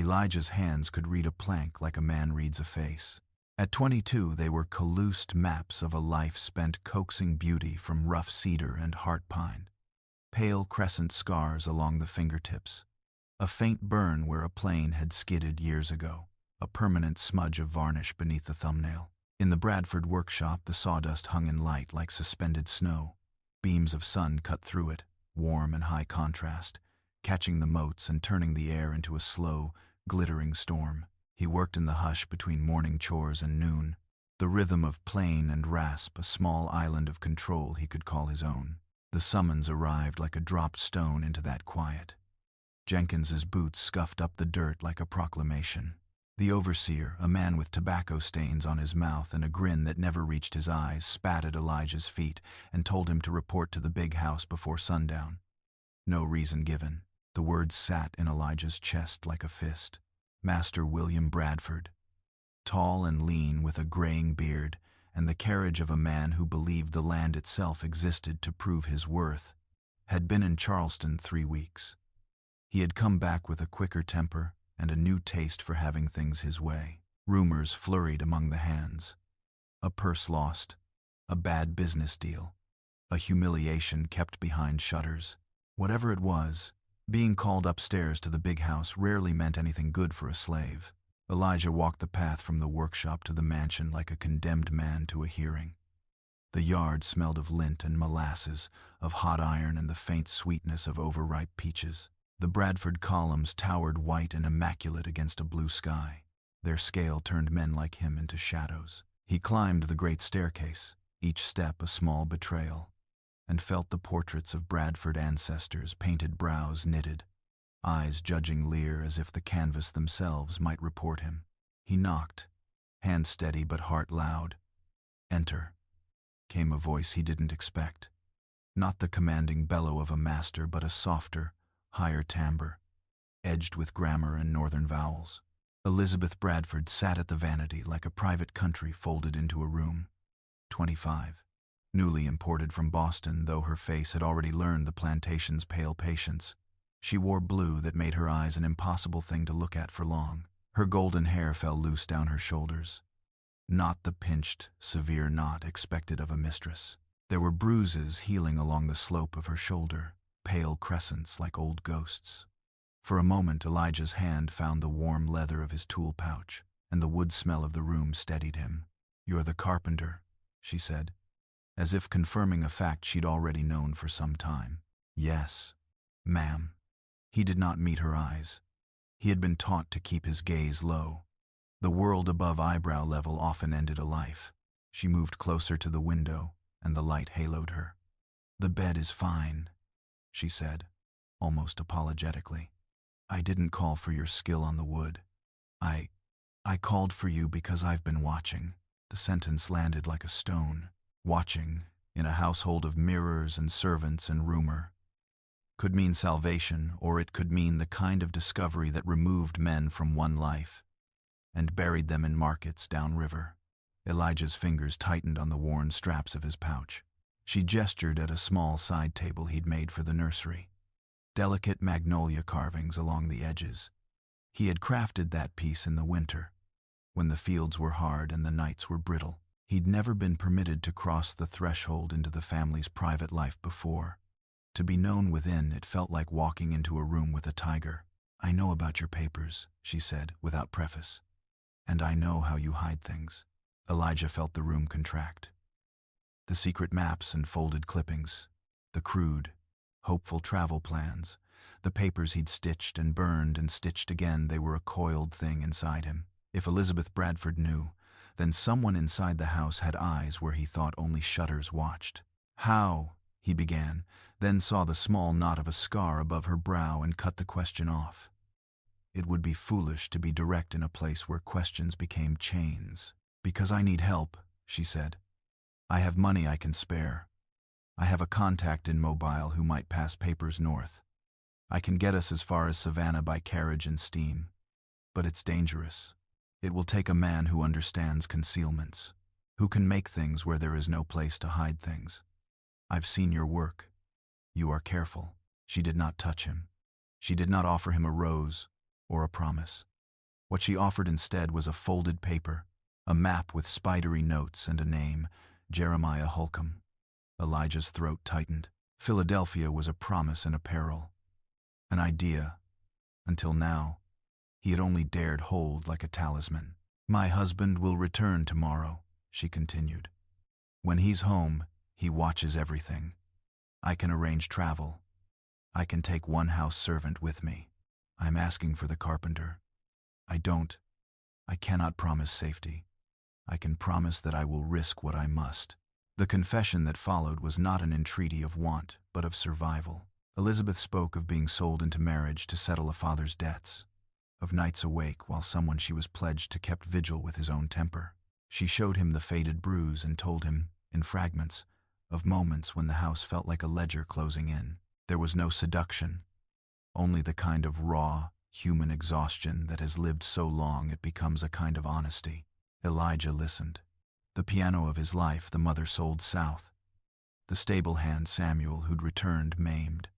Elijah's hands could read a plank like a man reads a face. At 22, they were colloosed maps of a life spent coaxing beauty from rough cedar and heart pine. Pale crescent scars along the fingertips. A faint burn where a plane had skidded years ago. A permanent smudge of varnish beneath the thumbnail. In the Bradford workshop, the sawdust hung in light like suspended snow. Beams of sun cut through it, warm and high contrast, catching the motes and turning the air into a slow, glittering storm. He worked in the hush between morning chores and noon. The rhythm of plane and rasp, a small island of control he could call his own. The summons arrived like a dropped stone into that quiet. Jenkins's boots scuffed up the dirt like a proclamation. The overseer, a man with tobacco stains on his mouth and a grin that never reached his eyes, spat at Elijah's feet and told him to report to the big house before sundown. No reason given. The words sat in Elijah's chest like a fist. Master William Bradford, tall and lean with a graying beard and the carriage of a man who believed the land itself existed to prove his worth, had been in Charleston 3 weeks. He had come back with a quicker temper and a new taste for having things his way. Rumors flurried among the hands. A purse lost, a bad business deal, a humiliation kept behind shutters. Whatever it was, being called upstairs to the big house rarely meant anything good for a slave. Elijah walked the path from the workshop to the mansion like a condemned man to a hearing. The yard smelled of lint and molasses, of hot iron and the faint sweetness of overripe peaches. The Bradford columns towered white and immaculate against a blue sky. Their scale turned men like him into shadows. He climbed the great staircase, each step a small betrayal, and felt the portraits of Bradford ancestors, painted brows knitted, eyes judging Lear as if the canvas themselves might report him. He knocked, hand steady but heart loud. "Enter," came a voice he didn't expect. Not the commanding bellow of a master, but a softer, higher timbre, edged with grammar and northern vowels. Elizabeth Bradford sat at the vanity like a private country folded into a room. 25. Newly imported from Boston, though her face had already learned the plantation's pale patience. She wore blue that made her eyes an impossible thing to look at for long. Her golden hair fell loose down her shoulders. Not the pinched, severe knot expected of a mistress. There were bruises healing along the slope of her shoulder, pale crescents like old ghosts. For a moment Elijah's hand found the warm leather of his tool pouch, and the wood smell of the room steadied him. "You're the carpenter," she said, as if confirming a fact she'd already known for some time. "Yes, ma'am." He did not meet her eyes. He had been taught to keep his gaze low. The world above eyebrow level often ended a life. She moved closer to the window, and the light haloed her. "The bed is fine," she said, almost apologetically. "I didn't call for your skill on the wood. I called for you because I've been watching." The sentence landed like a stone. Watching, in a household of mirrors and servants and rumor, could mean salvation, or it could mean the kind of discovery that removed men from one life and buried them in markets downriver. Elijah's fingers tightened on the worn straps of his pouch. She gestured at a small side table he'd made for the nursery. Delicate magnolia carvings along the edges. He had crafted that piece in the winter, when the fields were hard and the nights were brittle. He'd never been permitted to cross the threshold into the family's private life before. To be known within, it felt like walking into a room with a tiger. "I know about your papers," she said, without preface. "And I know how you hide things." Elijah felt the room contract. The secret maps and folded clippings, the crude, hopeful travel plans, the papers he'd stitched and burned and stitched again, they were a coiled thing inside him. If Elizabeth Bradford knew, then someone inside the house had eyes where he thought only shutters watched. "How?" he began, then saw the small knot of a scar above her brow and cut the question off. It would be foolish to be direct in a place where questions became chains. "Because I need help," she said. "I have money I can spare. I have a contact in Mobile who might pass papers north. I can get us as far as Savannah by carriage and steam. But it's dangerous. It will take a man who understands concealments, who can make things where there is no place to hide things. I've seen your work. You are careful." She did not touch him. She did not offer him a rose or a promise. What she offered instead was a folded paper, a map with spidery notes and a name, Jeremiah Holcomb. Elijah's throat tightened. Philadelphia was a promise in a peril. An idea. Until now, he had only dared hold like a talisman. "My husband will return tomorrow," she continued. "When he's home, he watches everything. I can arrange travel. I can take one house servant with me. I'm asking for the carpenter. I cannot promise safety. I can promise that I will risk what I must." The confession that followed was not an entreaty of want, but of survival. Elizabeth spoke of being sold into marriage to settle a father's debts, of nights awake while someone she was pledged to kept vigil with his own temper. She showed him the faded bruise and told him, in fragments, of moments when the house felt like a ledger closing in. There was no seduction, only the kind of raw, human exhaustion that has lived so long it becomes a kind of honesty. Elijah listened. The piano of his life the mother sold south. The stable hand Samuel who'd returned maimed.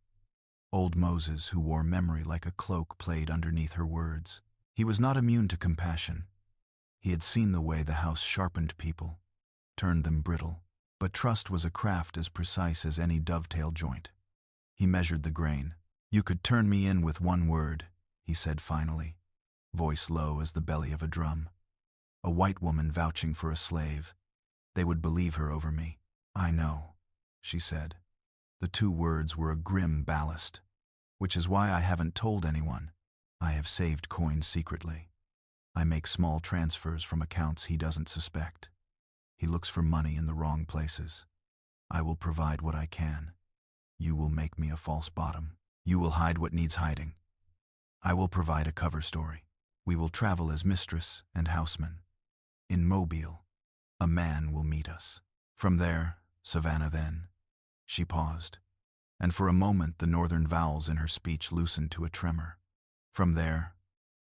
Old Moses who wore memory like a cloak played underneath her words. He was not immune to compassion. He had seen the way the house sharpened people, turned them brittle. But trust was a craft as precise as any dovetail joint. He measured the grain. "You could turn me in with one word," he said finally, voice low as the belly of a drum. "A white woman vouching for a slave. They would believe her over me." "I know," she said. The two words were a grim ballast. "Which is why I haven't told anyone. I have saved coins secretly. I make small transfers from accounts he doesn't suspect. He looks for money in the wrong places. I will provide what I can. You will make me a false bottom. You will hide what needs hiding. I will provide a cover story. We will travel as mistress and houseman. In Mobile, a man will meet us. From there, Savannah then." She paused, and for a moment the northern vowels in her speech loosened to a tremor. "From there,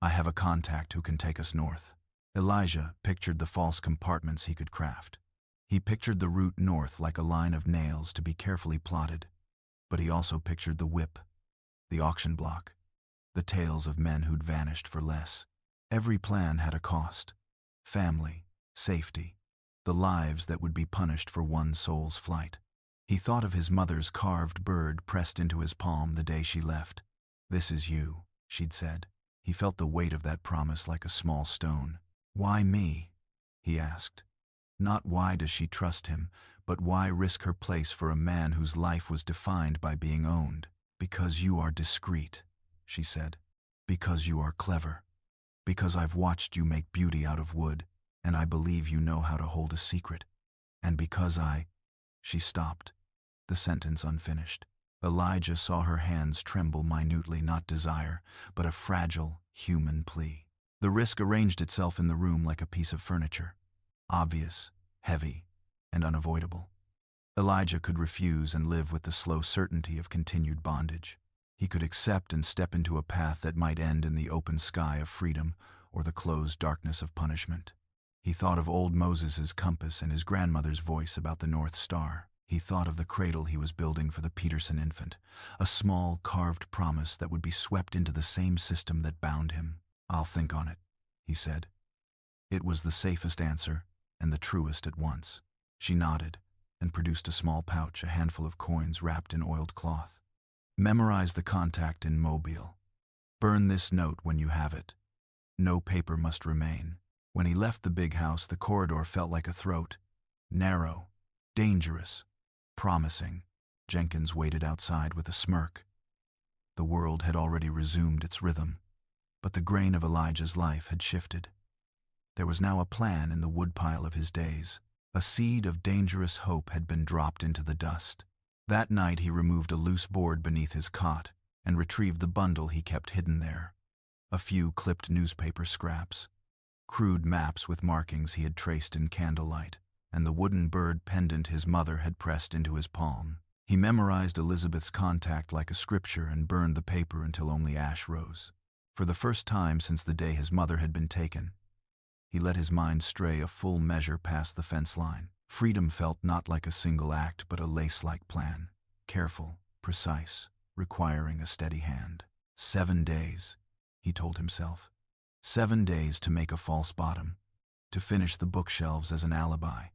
I have a contact who can take us north." Elijah pictured the false compartments he could craft. He pictured the route north like a line of nails to be carefully plotted, but he also pictured the whip, the auction block, the tales of men who'd vanished for less. Every plan had a cost. Family, safety, the lives that would be punished for one soul's flight. He thought of his mother's carved bird pressed into his palm the day she left. "This is you," she'd said. He felt the weight of that promise like a small stone. "Why me?" he asked. Not why does she trust him, but why risk her place for a man whose life was defined by being owned? "Because you are discreet," she said. "Because you are clever. Because I've watched you make beauty out of wood, and I believe you know how to hold a secret. And because She stopped, the sentence unfinished. Elijah saw her hands tremble minutely, not desire, but a fragile, human plea. The risk arranged itself in the room like a piece of furniture, obvious, heavy, and unavoidable. Elijah could refuse and live with the slow certainty of continued bondage. He could accept and step into a path that might end in the open sky of freedom or the closed darkness of punishment. He thought of old Moses's compass and his grandmother's voice about the North Star. He thought of the cradle he was building for the Peterson infant, a small, carved promise that would be swept into the same system that bound him. "I'll think on it," he said. It was the safest answer and the truest at once. She nodded and produced a small pouch, a handful of coins wrapped in oiled cloth. "Memorize the contact in Mobile. Burn this note when you have it. No paper must remain." When he left the big house, the corridor felt like a throat. Narrow, dangerous, promising. Jenkins waited outside with a smirk. The world had already resumed its rhythm, but the grain of Elijah's life had shifted. There was now a plan in the woodpile of his days. A seed of dangerous hope had been dropped into the dust. That night he removed a loose board beneath his cot and retrieved the bundle he kept hidden there. A few clipped newspaper scraps, crude maps with markings he had traced in candlelight, and the wooden bird pendant his mother had pressed into his palm. He memorized Elizabeth's contact like a scripture and burned the paper until only ash rose. For the first time since the day his mother had been taken, he let his mind stray a full measure past the fence line. Freedom felt not like a single act but a lace-like plan, careful, precise, requiring a steady hand. 7 days, he told himself. 7 days to make a false bottom, to finish the bookshelves as an alibi,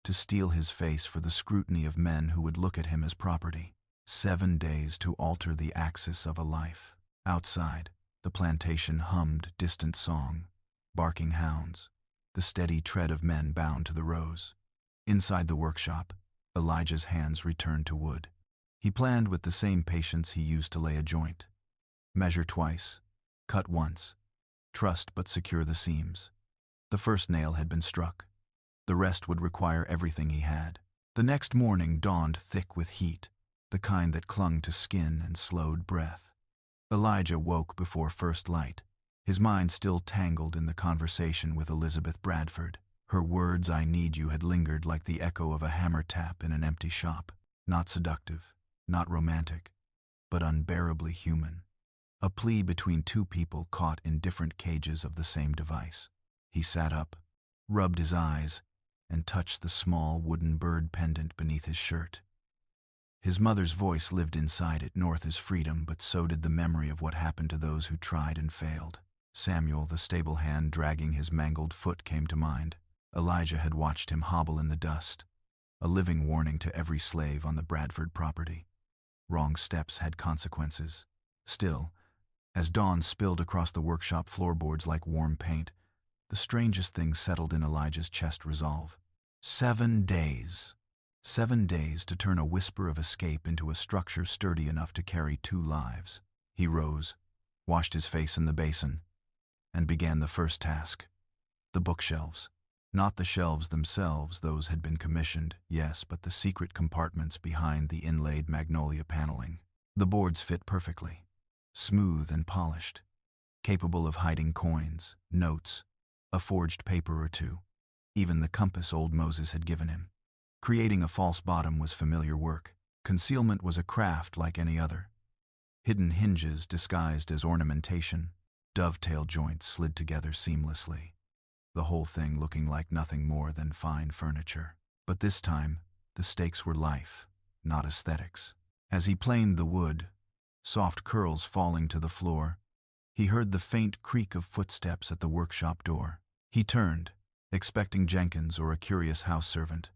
to steel his face for the scrutiny of men who would look at him as property. 7 days to alter the axis of a life. Outside, the plantation hummed distant song, barking hounds, the steady tread of men bound to the rows. Inside the workshop, Elijah's hands returned to wood. He planned with the same patience he used to lay a joint. Measure twice, cut once, trust but secure the seams. The first nail had been struck. The rest would require everything he had. The next morning dawned thick with heat, the kind that clung to skin and slowed breath. Elijah woke before first light, his mind still tangled in the conversation with Elizabeth Bradford. Her words, "I need you," had lingered like the echo of a hammer tap in an empty shop. Not seductive, not romantic, but unbearably human. A plea between two people caught in different cages of the same device. He sat up, rubbed his eyes, and touched the small wooden bird pendant beneath his shirt. His mother's voice lived inside it. North is freedom, but so did the memory of what happened to those who tried and failed. Samuel, the stable hand dragging his mangled foot, came to mind. Elijah had watched him hobble in the dust, a living warning to every slave on the Bradford property. Wrong steps had consequences. Still, as dawn spilled across the workshop floorboards like warm paint, the strangest thing settled in Elijah's chest: resolve. 7 days. 7 days to turn a whisper of escape into a structure sturdy enough to carry 2 lives. He rose, washed his face in the basin, and began the first task. The bookshelves. Not the shelves themselves, those had been commissioned, yes, but the secret compartments behind the inlaid magnolia paneling. The boards fit perfectly, smooth and polished, capable of hiding coins, notes, a forged paper or two, even the compass old Moses had given him. Creating a false bottom was familiar work. Concealment was a craft like any other. Hidden hinges disguised as ornamentation, dovetail joints slid together seamlessly, the whole thing looking like nothing more than fine furniture. But this time, the stakes were life, not aesthetics. As he planed the wood, soft curls falling to the floor, he heard the faint creak of footsteps at the workshop door. He turned, expecting Jenkins or a curious house servant,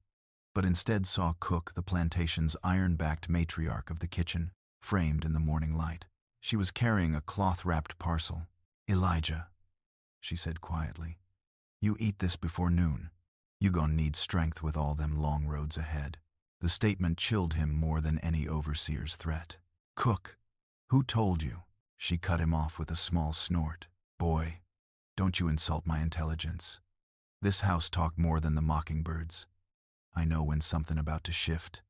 but instead saw Cook, the plantation's iron-backed matriarch of the kitchen, framed in the morning light. She was carrying a cloth-wrapped parcel. "Elijah," she said quietly, "you eat this before noon. You gon' need strength with all them long roads ahead." The statement chilled him more than any overseer's threat. "Cook, who told you?" She cut him off with a small snort. "Boy, don't you insult my intelligence. This house talked more than the mockingbirds. I know when something about to shift.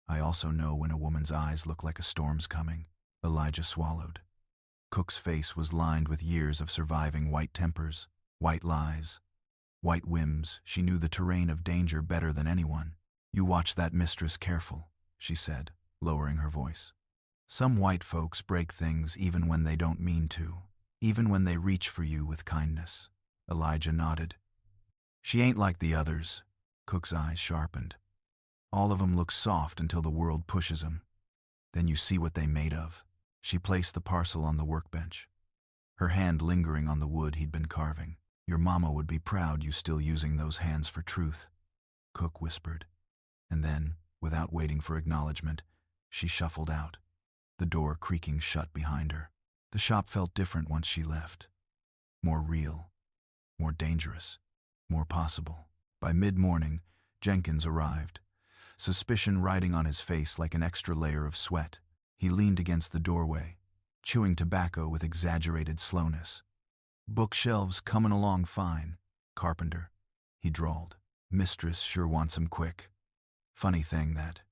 I also know when a woman's eyes look like a storm's coming." Elijah swallowed. Cook's face was lined with years of surviving white tempers, white lies, white whims. She knew the terrain of danger better than anyone. "You watch that mistress careful," she said, lowering her voice. "Some white folks break things even when they don't mean to, even when they reach for you with kindness." Elijah nodded. "She ain't like the others." Cook's eyes sharpened. "All of 'em look soft until the world pushes 'em. Then you see what they made of." She placed the parcel on the workbench, her hand lingering on the wood he'd been carving. "Your mama would be proud you still using those hands for truth," Cook whispered. And then, without waiting for acknowledgement, she shuffled out, the door creaking shut behind her. The shop felt different once she left. More real, more dangerous, more possible. By mid-morning, Jenkins arrived, suspicion riding on his face like an extra layer of sweat. He leaned against the doorway, chewing tobacco with exaggerated slowness. "Bookshelves comin' along fine, carpenter," he drawled. "Mistress sure wants 'em quick. Funny thing, that.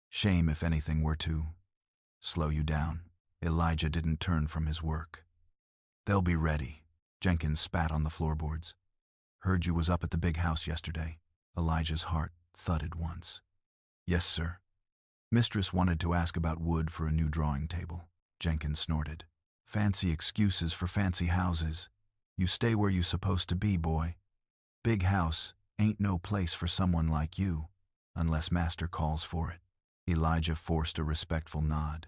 Shame if anything were to slow you down." Elijah didn't turn from his work. "They'll be ready." Jenkins spat on the floorboards. "Heard you was up at the big house yesterday." Elijah's heart thudded once. "Yes, sir. Mistress wanted to ask about wood for a new drawing table." Jenkins snorted. "Fancy excuses for fancy houses. You stay where you supposed to be, boy. Big house ain't no place for someone like you, unless master calls for it." Elijah forced a respectful nod.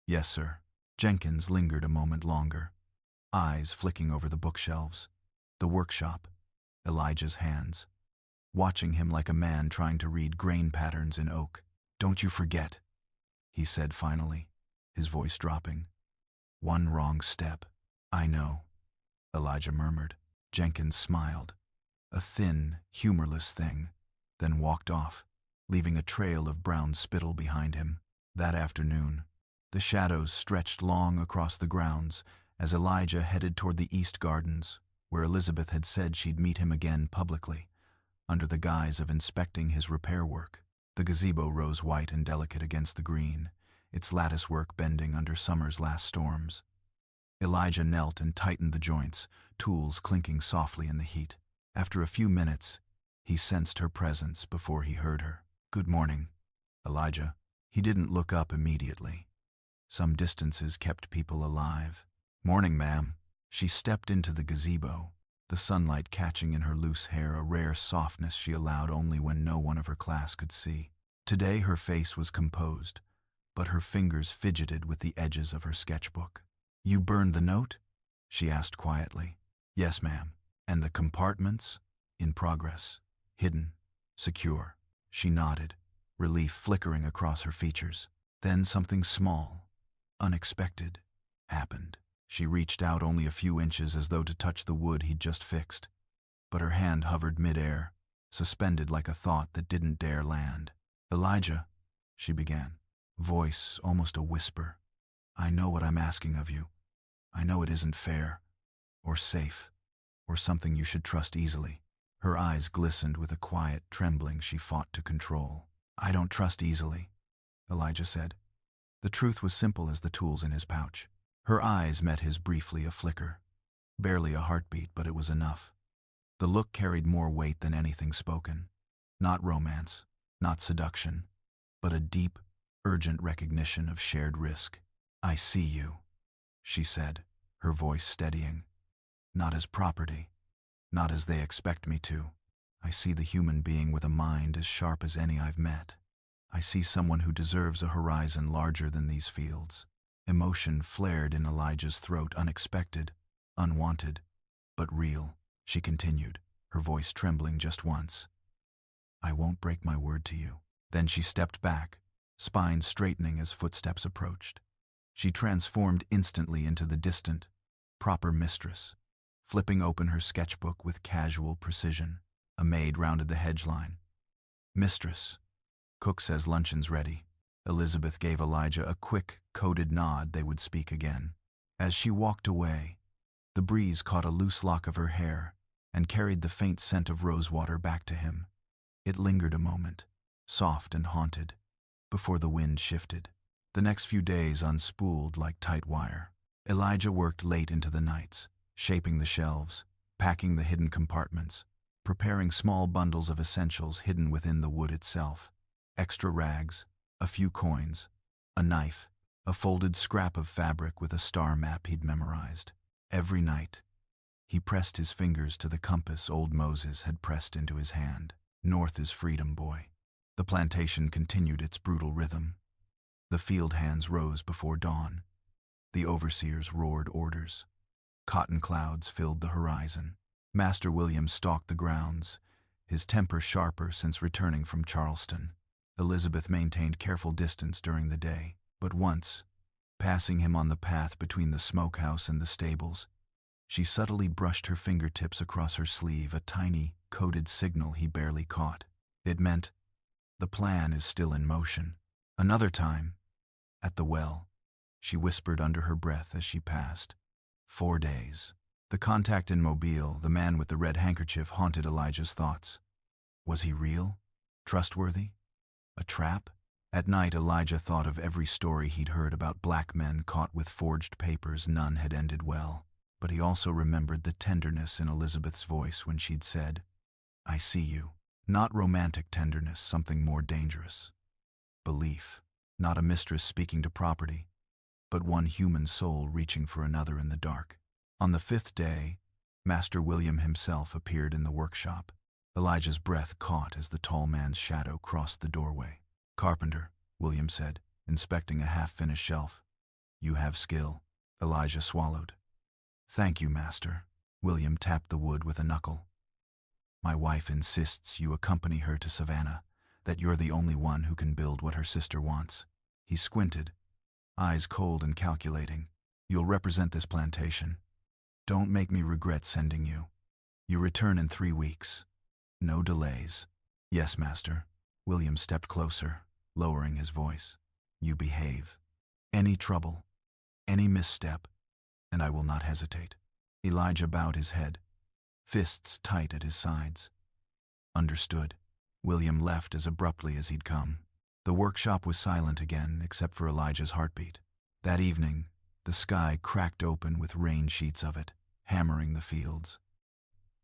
"Yes, sir." Jenkins lingered a moment longer. eyes flicking over the bookshelves. The workshop, Elijah's hands, watching him like a man trying to read grain patterns in oak. "Don't you forget," he said finally, his voice dropping. "One wrong step." "I know," Elijah murmured. Jenkins smiled, a thin, humorless thing, then walked off, leaving a trail of brown spittle behind him. That afternoon, the shadows stretched long across the grounds as Elijah headed toward the East Gardens, where Elizabeth had said she'd meet him again publicly, under the guise of inspecting his repair work. The gazebo rose white and delicate against the green, its latticework bending under summer's last storms. Elijah knelt and tightened the joints, tools clinking softly in the heat. After a few minutes, he sensed her presence before he heard her. "Good morning, Elijah." He didn't look up immediately. Some distances kept people alive. "Morning, ma'am." She stepped into the gazebo, the sunlight catching in her loose hair, a rare softness she allowed only when no one of her class could see. Today her face was composed, but her fingers fidgeted with the edges of her sketchbook. "You burned the note?" she asked quietly. "Yes, ma'am." "And the compartments?" "In progress. Hidden. Secure." She nodded, relief flickering across her features. Then something small, unexpected, happened. She reached out only a few inches as though to touch the wood he'd just fixed, but her hand hovered mid-air, suspended like a thought that didn't dare land. "Elijah," she began, voice almost a whisper, "I know what I'm asking of you. I know it isn't fair, or safe, or something you should trust easily." Her eyes glistened with a quiet trembling she fought to control. "I don't trust easily," Elijah said. The truth was simple as the tools in his pouch. Her eyes met his briefly, a flicker. Barely a heartbeat, but it was enough. The look carried more weight than anything spoken. Not romance, not seduction, but a deep, urgent recognition of shared risk. "I see you," she said, her voice steadying. "Not as property, not as they expect me to. I see the human being with a mind as sharp as any I've met. I see someone who deserves a horizon larger than these fields." Emotion flared in Elijah's throat, unexpected, unwanted, but real. She continued, her voice trembling just once. "I won't break my word to you." Then she stepped back, spine straightening as footsteps approached. She transformed instantly into the distant, proper mistress, flipping open her sketchbook with casual precision. A maid rounded the hedge line. "Mistress, cook says luncheon's ready." Elizabeth gave Elijah a quick, coded nod they would speak again. As she walked away, the breeze caught a loose lock of her hair and carried the faint scent of rosewater back to him. It lingered a moment, soft and haunted, before the wind shifted. The next few days unspooled like tight wire. Elijah worked late into the nights, shaping the shelves, packing the hidden compartments, preparing small bundles of essentials hidden within the wood itself. Extra rags, a few coins, a knife, a folded scrap of fabric with a star map he'd memorized. Every night, he pressed his fingers to the compass old Moses had pressed into his hand. North is freedom, boy. The plantation continued its brutal rhythm. The field hands rose before dawn. The overseers roared orders. Cotton clouds filled the horizon. Master William stalked the grounds, his temper sharper since returning from Charleston. Elizabeth maintained careful distance during the day, but once, passing him on the path between the smokehouse and the stables, she subtly brushed her fingertips across her sleeve, a tiny, coded signal he barely caught. It meant, the plan is still in motion. Another time, at the well, she whispered under her breath as she passed, 4 days. The contact in Mobile, the man with the red handkerchief, haunted Elijah's thoughts. Was he real? Trustworthy? A trap? At night, Elijah thought of every story he'd heard about black men caught with forged papers. None had ended well. But he also remembered the tenderness in Elizabeth's voice when she'd said, "I see you." Not romantic tenderness, something more dangerous. Belief. Not a mistress speaking to property, but one human soul reaching for another in the dark. On the 5th day, Master William himself appeared in the workshop. Elijah's breath caught as the tall man's shadow crossed the doorway. "Carpenter," William said, inspecting a half-finished shelf. "You have skill." Elijah swallowed. Thank you, master. William tapped the wood with a knuckle. My wife insists you accompany her to Savannah, that you're the only one who can build what her sister wants. He squinted, eyes cold and calculating. You'll represent this plantation. Don't make me regret sending you. You return in 3 weeks. No delays. Yes, master. William stepped closer, lowering his voice. You behave. Any trouble, any misstep, and I will not hesitate. Elijah bowed his head, fists tight at his sides. Understood. William left as abruptly as he'd come. The workshop was silent again, except for Elijah's heartbeat. That evening, the sky cracked open with rain sheets of it, hammering the fields.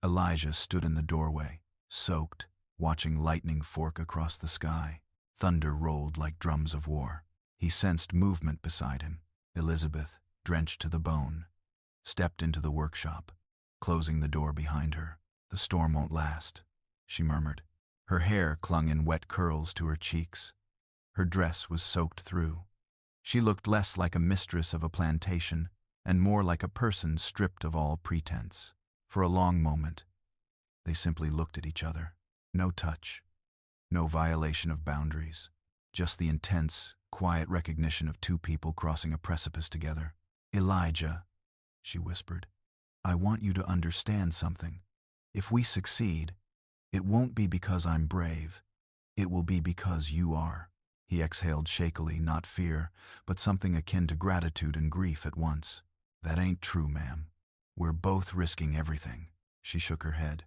Elijah stood in the doorway, soaked, watching lightning fork across the sky. Thunder rolled like drums of war. He sensed movement beside him. Elizabeth, drenched to the bone, stepped into the workshop, closing the door behind her. The storm won't last, she murmured. Her hair clung in wet curls to her cheeks. Her dress was soaked through. She looked less like a mistress of a plantation and more like a person stripped of all pretense. For a long moment, they simply looked at each other. No touch, no violation of boundaries, just the intense, quiet recognition of two people crossing a precipice together. Elijah, she whispered, I want you to understand something. If we succeed, it won't be because I'm brave. It will be because you are. He exhaled shakily, not fear, but something akin to gratitude and grief at once. That ain't true, ma'am. We're both risking everything. She shook her head.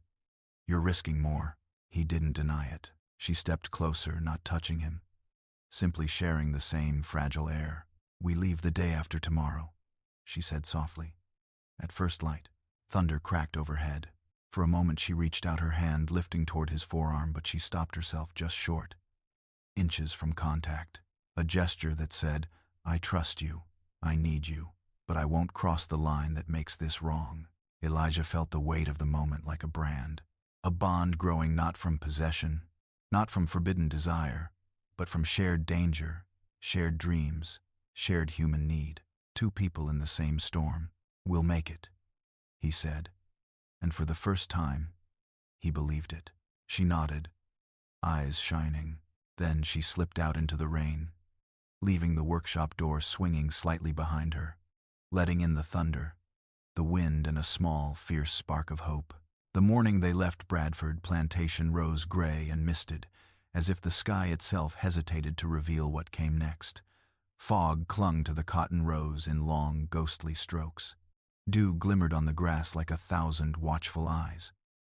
You're risking more. He didn't deny it. She stepped closer, not touching him, simply sharing the same fragile air. We leave the day after tomorrow, she said softly. At first light, thunder cracked overhead. For a moment she reached out her hand, lifting toward his forearm, but she stopped herself just short, inches from contact. A gesture that said, I trust you, I need you, but I won't cross the line that makes this wrong. Elijah felt the weight of the moment like a brand, a bond growing not from possession, not from forbidden desire, but from shared danger, shared dreams, shared human need. Two people in the same storm. We'll make it, he said, and for the first time, he believed it. She nodded, eyes shining. Then she slipped out into the rain, leaving the workshop door swinging slightly behind her, letting in the thunder, the wind, and a small, fierce spark of hope. The morning they left Bradford, plantation rose gray and misted, as if the sky itself hesitated to reveal what came next. Fog clung to the cotton rows in long, ghostly strokes. Dew glimmered on the grass like 1,000 watchful eyes.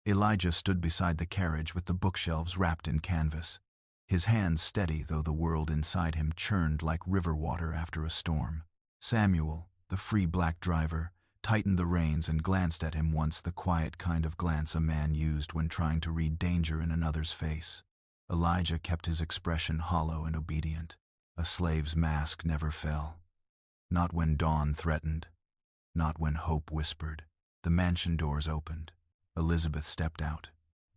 Elijah stood beside the carriage with the bookshelves wrapped in canvas, his hands steady though the world inside him churned like river water after a storm. Samuel, the free black driver, tightened the reins and glanced at him once, the quiet kind of glance a man used when trying to read danger in another's face. Elijah kept his expression hollow and obedient. A slave's mask never fell. Not when dawn threatened, not when hope whispered. The mansion doors opened. Elizabeth stepped out,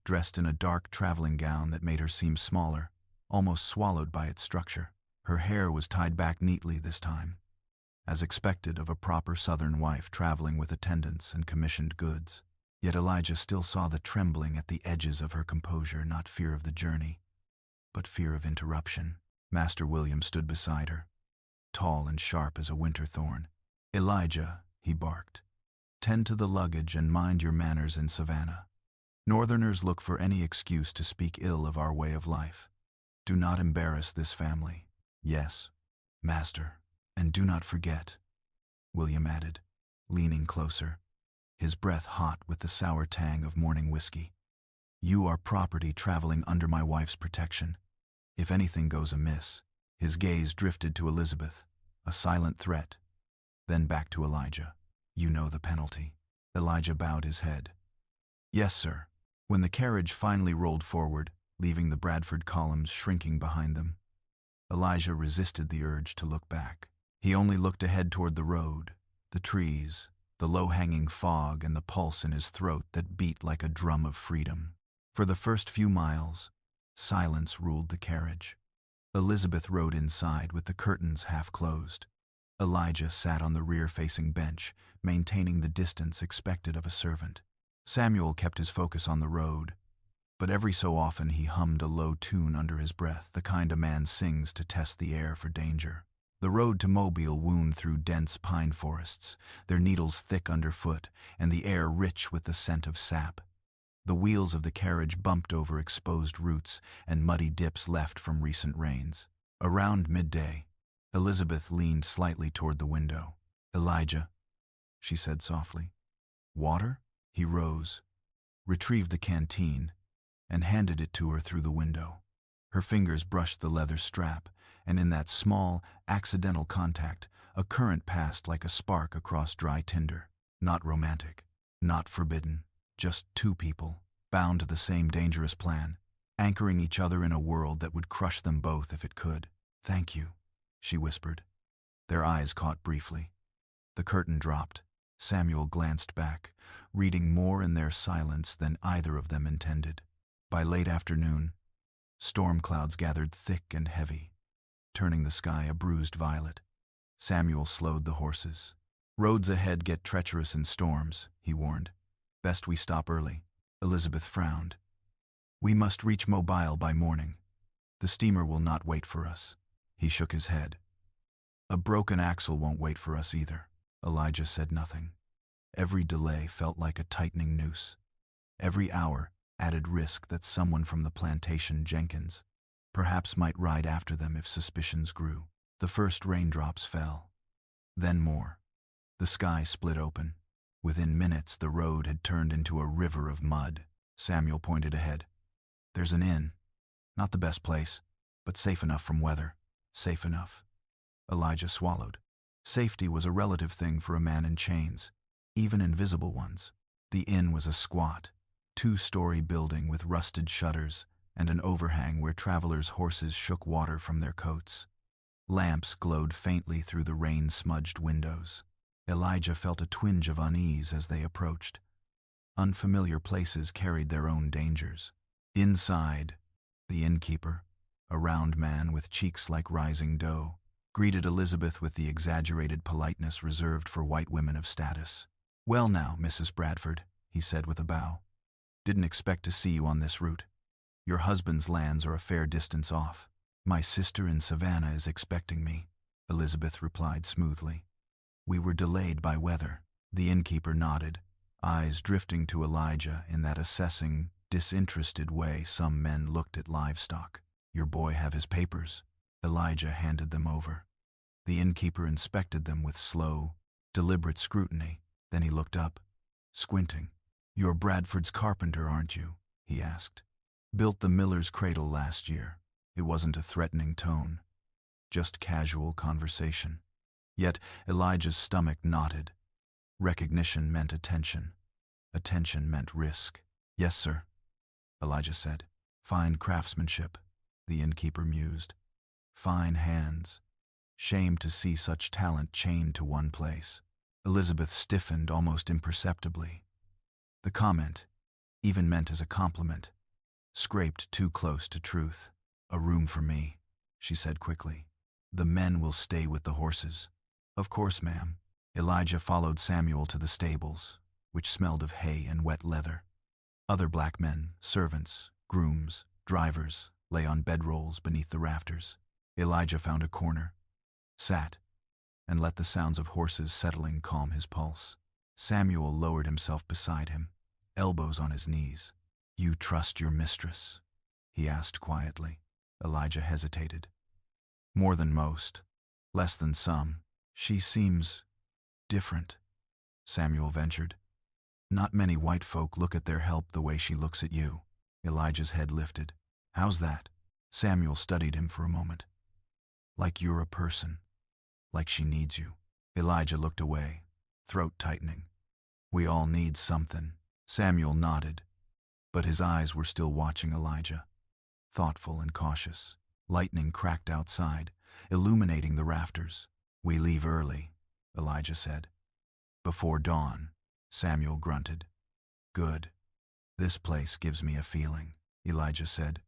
dressed in a dark traveling gown that made her seem smaller, almost swallowed by its structure. Her hair was tied back neatly this time, as expected of a proper Southern wife traveling with attendants and commissioned goods. Yet Elijah still saw the trembling at the edges of her composure, not fear of the journey, but fear of interruption. Master William stood beside her, tall and sharp as a winter thorn. Elijah, he barked, tend to the luggage and mind your manners in Savannah. Northerners look for any excuse to speak ill of our way of life. Do not embarrass this family. Yes, master, and do not forget, William added, leaning closer, his breath hot with the sour tang of morning whiskey. You are property traveling under my wife's protection. If anything goes amiss, his gaze drifted to Elizabeth, a silent threat, then back to Elijah. You know the penalty. Elijah bowed his head. Yes, sir. When the carriage finally rolled forward, leaving the Bradford columns shrinking behind them, Elijah resisted the urge to look back. He only looked ahead toward the road, the trees, the low-hanging fog, and the pulse in his throat that beat like a drum of freedom. For the first few miles, silence ruled the carriage. Elizabeth rode inside with the curtains half closed. Elijah sat on the rear-facing bench, maintaining the distance expected of a servant. Samuel kept his focus on the road, but every so often he hummed a low tune under his breath, the kind a man sings to test the air for danger. The road to Mobile wound through dense pine forests, their needles thick underfoot, and the air rich with the scent of sap. The wheels of the carriage bumped over exposed roots and muddy dips left from recent rains. Around midday, Elizabeth leaned slightly toward the window. "Elijah," she said softly. "Water?" He rose, retrieved the canteen, and handed it to her through the window. Her fingers brushed the leather strap, and in that small, accidental contact, a current passed like a spark across dry tinder. Not romantic, not forbidden, just two people, bound to the same dangerous plan, anchoring each other in a world that would crush them both if it could. "Thank you," she whispered. Their eyes caught briefly. The curtain dropped. Samuel glanced back, reading more in their silence than either of them intended. By late afternoon, storm clouds gathered thick and heavy, turning the sky a bruised violet. Samuel slowed the horses. "Roads ahead get treacherous in storms," he warned. "Best we stop early." Elizabeth frowned. "We must reach Mobile by morning. The steamer will not wait for us." He shook his head. "A broken axle won't wait for us either." Elijah said nothing. Every delay felt like a tightening noose. Every hour added risk that someone from the plantation, Jenkins, perhaps might ride after them if suspicions grew. The first raindrops fell. Then more. The sky split open. Within minutes, the road had turned into a river of mud. Samuel pointed ahead. "There's an inn. Not the best place, but safe enough from weather." Safe enough. Elijah swallowed. Safety was a relative thing for a man in chains, even invisible ones. The inn was a squat, two-story building with rusted shutters and an overhang where travelers' horses shook water from their coats. Lamps glowed faintly through the rain-smudged windows. Elijah felt a twinge of unease as they approached. Unfamiliar places carried their own dangers. Inside, the innkeeper, a round man with cheeks like rising dough, greeted Elizabeth with the exaggerated politeness reserved for white women of status. "Well now, Mrs. Bradford," he said with a bow. "Didn't expect to see you on this route. Your husband's lands are a fair distance off." "My sister in Savannah is expecting me," Elizabeth replied smoothly. "We were delayed by weather." The innkeeper nodded, eyes drifting to Elijah in that assessing, disinterested way some men looked at livestock. "Your boy have his papers?" Elijah handed them over. The innkeeper inspected them with slow, deliberate scrutiny. Then he looked up, squinting. "You're Bradford's carpenter, aren't you?" he asked. "Built the miller's cradle last year." It wasn't a threatening tone, just casual conversation. Yet Elijah's stomach knotted. Recognition meant attention. Attention meant risk. "Yes, sir," Elijah said. "Fine craftsmanship," the innkeeper mused. "Fine hands. Shame to see such talent chained to one place." Elizabeth stiffened almost imperceptibly. The comment, even meant as a compliment, scraped too close to truth. "A room for me," she said quickly. "The men will stay with the horses." "Of course, ma'am." Elijah followed Samuel to the stables, which smelled of hay and wet leather. Other black men, servants, grooms, drivers, lay on bedrolls beneath the rafters. Elijah found a corner, sat, and let the sounds of horses settling calm his pulse. Samuel lowered himself beside him, elbows on his knees. "You trust your mistress?" he asked quietly. Elijah hesitated. "More than most, less than some. She seems different," Samuel ventured. "Not many white folk look at their help the way she looks at you." Elijah's head lifted. "How's that?" Samuel studied him for a moment. "Like you're a person. Like she needs you." Elijah looked away, throat tightening. "We all need something." Samuel nodded, but his eyes were still watching Elijah, thoughtful and cautious. Lightning cracked outside, illuminating the rafters. "We leave early," Elijah said. "Before dawn," Samuel grunted. "Good. This place gives me a feeling," Elijah said.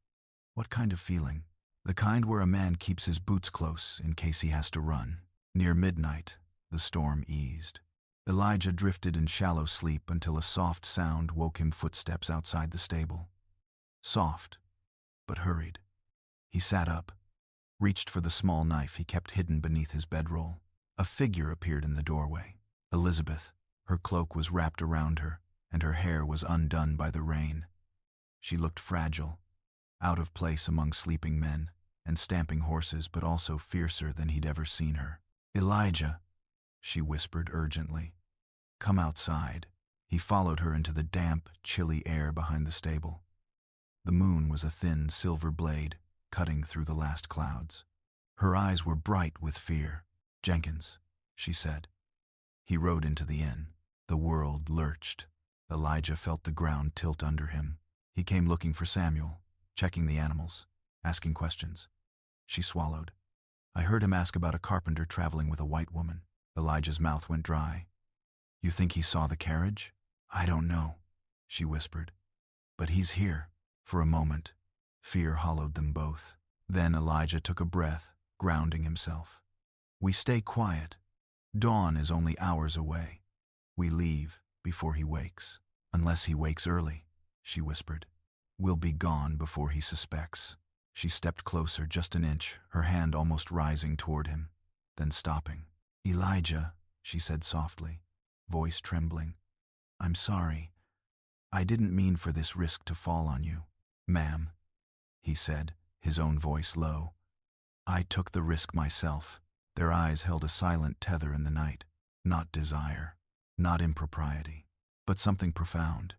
"What kind of feeling?" "The kind where a man keeps his boots close in case he has to run." Near midnight, the storm eased. Elijah drifted in shallow sleep until a soft sound woke him, footsteps outside the stable. Soft, but hurried. He sat up, reached for the small knife he kept hidden beneath his bedroll. A figure appeared in the doorway. Elizabeth. Her cloak was wrapped around her, and her hair was undone by the rain. She looked fragile, out of place among sleeping men and stamping horses, but also fiercer than he'd ever seen her. "Elijah," she whispered urgently. "Come outside." He followed her into the damp, chilly air behind the stable. The moon was a thin silver blade, cutting through the last clouds. Her eyes were bright with fear. "Jenkins," she said. He rode into the inn. The world lurched. Elijah felt the ground tilt under him. He came looking for Samuel, checking the animals, asking questions. She swallowed. "I heard him ask about a carpenter traveling with a white woman." Elijah's mouth went dry. "You think he saw the carriage?" "I don't know," she whispered. "But he's here." For a moment, fear hollowed them both. Then Elijah took a breath, grounding himself. "We stay quiet. Dawn is only hours away. We leave before he wakes. Unless he wakes early," she whispered. "We'll be gone before he suspects." She stepped closer, just an inch, her hand almost rising toward him, then stopping. "Elijah," she said softly, voice trembling. "I'm sorry. I didn't mean for this risk to fall on you." "Ma'am," he said, his own voice low. "I took the risk myself." Their eyes held a silent tether in the night. Not desire, not impropriety, but something profound.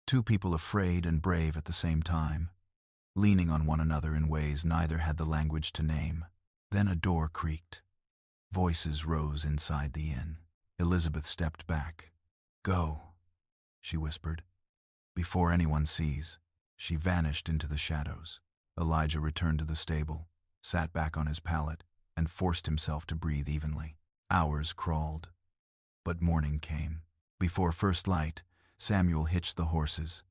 Two people afraid and brave at the same time, leaning on one another in ways neither had the language to name. Then a door creaked. Voices rose inside the inn. Elizabeth stepped back. "Go," she whispered. "Before anyone sees." She vanished into the shadows. Elijah returned to the stable, sat back on his pallet, and forced himself to breathe evenly. Hours crawled, but morning came. Before first light, Samuel hitched the horses.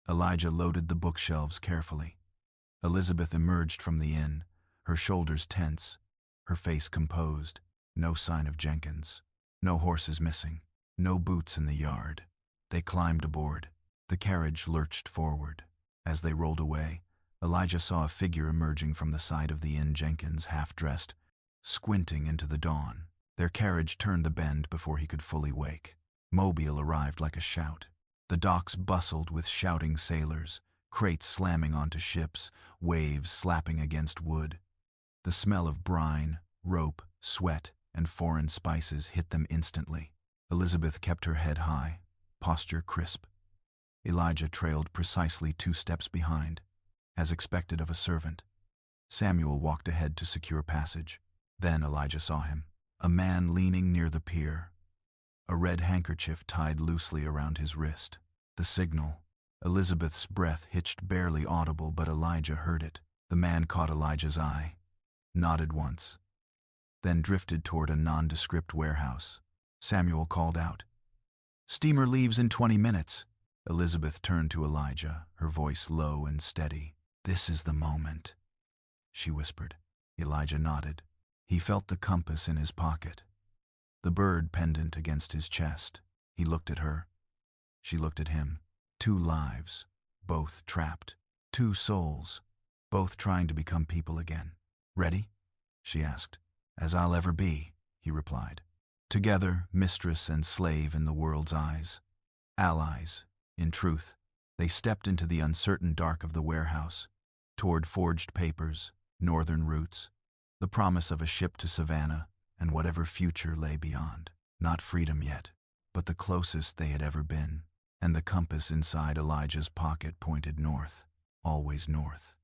Elijah loaded the bookshelves carefully. Elizabeth emerged from the inn, her shoulders tense, her face composed. No sign of Jenkins. No horses missing. No boots in the yard. They climbed aboard. The carriage lurched forward. As they rolled away, Elijah saw a figure emerging from the side of the inn, Jenkins, half-dressed, squinting into the dawn. Their carriage turned the bend before he could fully wake. Mobile arrived like a shout. The docks bustled with shouting sailors, crates slamming onto ships, waves slapping against wood. The smell of brine, rope, sweat, and foreign spices hit them instantly. Elizabeth kept her head high, posture crisp. Elijah trailed precisely 2 steps behind, as expected of a servant. Samuel walked ahead to secure passage. Then Elijah saw him, a man leaning near the pier, a red handkerchief tied loosely around his wrist. The signal. Elizabeth's breath hitched, barely audible, but Elijah heard it. The man caught Elijah's eye, nodded once, then drifted toward a nondescript warehouse. Samuel called out, "Steamer leaves in 20 minutes." Elizabeth turned to Elijah, her voice low and steady. "This is the moment," she whispered. Elijah nodded. He felt the compass in his pocket, the bird pendant against his chest. He looked at her. She looked at him. 2 lives, both trapped. 2 souls, both trying to become people again. "Ready?" she asked. "As I'll ever be," he replied. Together, mistress and slave in the world's eyes. Allies, in truth. They stepped into the uncertain dark of the warehouse, toward forged papers, northern routes, the promise of a ship to Savannah, and whatever future lay beyond. Not freedom yet, but the closest they had ever been. And the compass inside Elijah's pocket pointed north, always north.